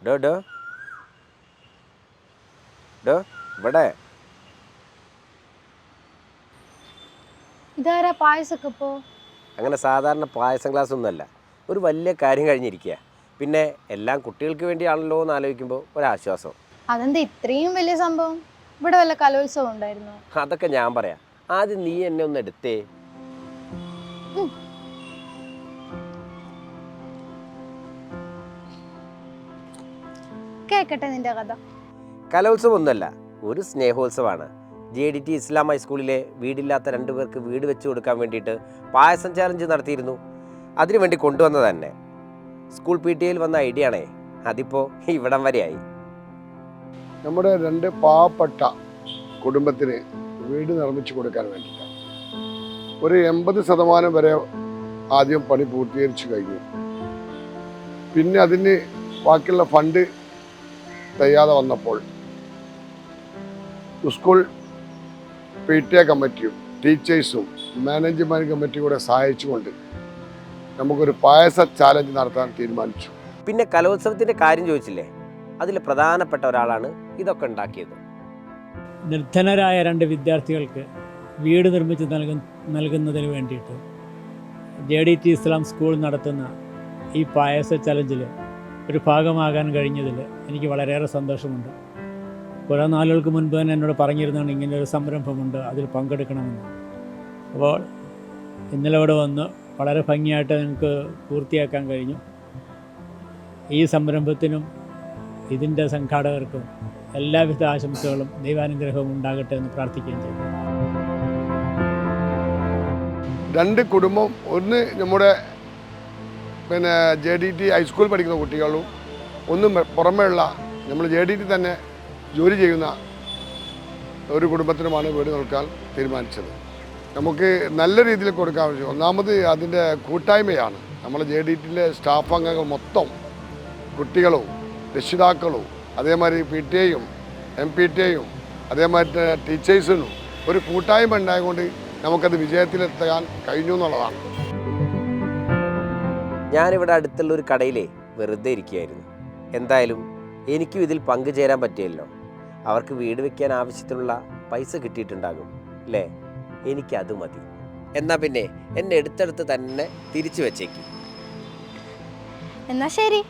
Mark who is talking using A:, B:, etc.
A: ഡോ ഡോ ഡോ ഇവിടെ
B: ഇതാരാ പായസൊക്കെ ഇപ്പോ?
A: അങ്ങനെ സാധാരണ പായസം ക്ലാസ് ഒന്നുമല്ല, ഒരു വലിയ കാര്യം കഴിഞ്ഞിരിക്കുക. പിന്നെ എല്ലാം കുട്ടികൾക്ക് വേണ്ടിയാണല്ലോ എന്ന് ആലോചിക്കുമ്പോൾ ഒരാശ്വാസം.
B: അതെന്താ ഇത്രയും വലിയ സംഭവം? ഇവിടെ വല്ല കലോത്സവം ഉണ്ടായിരുന്നോ?
A: അതൊക്കെ ഞാൻ പറയാം. ആദ്യം നീ എന്നെ ഒന്ന് എടുത്തേ.
B: ഉം. കേക്കട്ടെ നിന്റെ കഥ.
A: കലോത്സവം ഒന്നുമല്ല, ഒരു സ്നേഹോത്സവമാണ്. JDT ഇസ്ലാം ഹൈസ്കൂളിലെ വീടില്ലാത്ത 2 പേർക്ക് വീട് വെച്ച് കൊടുക്കാൻ വേണ്ടിയിട്ട് പായസം ചാലഞ്ച് നടത്തിയിരുന്നു. അതിനുവേണ്ടി കൊണ്ടുവന്നത് തന്നെ സ്കൂൾ PTA വന്ന ഐഡിയ ആണേ. അതിപ്പോൾ ഇവിടം വരെയായി.
C: നമ്മുടെ 2 പാവപ്പെട്ട കുടുംബത്തിന് വീട് നിർമ്മിച്ചു കൊടുക്കാൻ വേണ്ടിയിട്ടാണ്. ഒരു 80% വരെ ആദ്യം പണി പൂർത്തീകരിച്ചു കഴിഞ്ഞു. പിന്നെ അതിന് ബാക്കിയുള്ള ഫണ്ട് തയ്യാതെ വന്നപ്പോൾ സ്കൂൾ PTA കമ്മിറ്റിയും ടീച്ചേഴ്സും മാനേജ്മെൻറ്റ് കമ്മിറ്റിയും കൂടെ സഹായിച്ചുകൊണ്ട് നമുക്കൊരു പായസ ചാലഞ്ച് നടത്താൻ തീരുമാനിച്ചു.
A: പിന്നെ കലോത്സവത്തിൻ്റെ കാര്യം ചോദിച്ചില്ലേ, അതിൽ പ്രധാനപ്പെട്ട ഒരാളാണ് ഇതൊക്കെ ഉണ്ടാക്കിയത്.
D: നിർധനരായ 2 വിദ്യാർത്ഥികൾക്ക് വീട് നിർമ്മിച്ച് നൽകുന്നതിന് വേണ്ടിയിട്ട് JDT ഇസ്ലാം സ്കൂൾ നടത്തുന്ന ഈ പായസ ചലഞ്ചിൽ ഒരു ഭാഗമാകാൻ കഴിഞ്ഞതിൽ എനിക്ക് വളരെയേറെ സന്തോഷമുണ്ട്. കുറേ നാളുകൾക്ക് മുൻപ് തന്നെ എന്നോട് പറഞ്ഞിരുന്നതാണ് ഇങ്ങനെ ഒരു സംരംഭമുണ്ട്, അതിൽ പങ്കെടുക്കണമെന്ന്. അപ്പോൾ ഇന്നലെ ഇവിടെ വന്ന് വളരെ ഭംഗിയായിട്ട് ഞങ്ങൾക്ക് പൂർത്തിയാക്കാൻ കഴിഞ്ഞു. ഈ സംരംഭത്തിനും ഇതിൻ്റെ സംഘാടകർക്കും എല്ലാവിധ ആശംസകളും ദൈവാനുഗ്രഹവും ഉണ്ടാകട്ടെ എന്ന് പ്രാർത്ഥിക്കുകയും ചെയ്തു.
C: 2 കുടുംബം, ഒന്ന് നമ്മുടെ JDT ഹൈസ്കൂൾ പഠിക്കുന്ന കുട്ടികളും, ഒന്നും പുറമേയുള്ള നമ്മൾ JDT തന്നെ ജോലി ചെയ്യുന്ന ഒരു കുടുംബത്തിനുമാണ് വീട് നൽകാൻ തീരുമാനിച്ചത്. നമുക്ക് നല്ല രീതിയിൽ കൊടുക്കാൻ പറ്റും. ഒന്നാമത് അതിൻ്റെ കൂട്ടായ്മയാണ്. നമ്മൾ JDTയിലെ സ്റ്റാഫ് അംഗങ്ങൾ മൊത്തം കുട്ടികളും രക്ഷിതാക്കളും അതേമാതിരി PTA-യും MPTA-യും അതേമാതിരി ടീച്ചേഴ്സിനും ഒരു കൂട്ടായ്മ ഉണ്ടായതുകൊണ്ട് നമുക്കത് വിജയത്തിലെത്താൻ കഴിഞ്ഞു എന്നുള്ളതാണ്.
A: ഞാനിവിടെ അടുത്തുള്ള ഒരു കടയിലേ വെറുതെ ഇരിക്കുകയായിരുന്നു. എന്തായാലും എനിക്കും ഇതിൽ പങ്കുചേരാൻ പറ്റിയല്ലോ. അവർക്ക് വീട് വെക്കാൻ ആവശ്യത്തിനുള്ള പൈസ കിട്ടിയിട്ടുണ്ടാകും അല്ലേ? എനിക്കത് മതി. എന്നാൽ പിന്നെ എന്നെ എടുത്തെടുത്ത് തന്നെ തിരിച്ചു വെച്ചേക്ക്.
B: എന്നാ ശരി.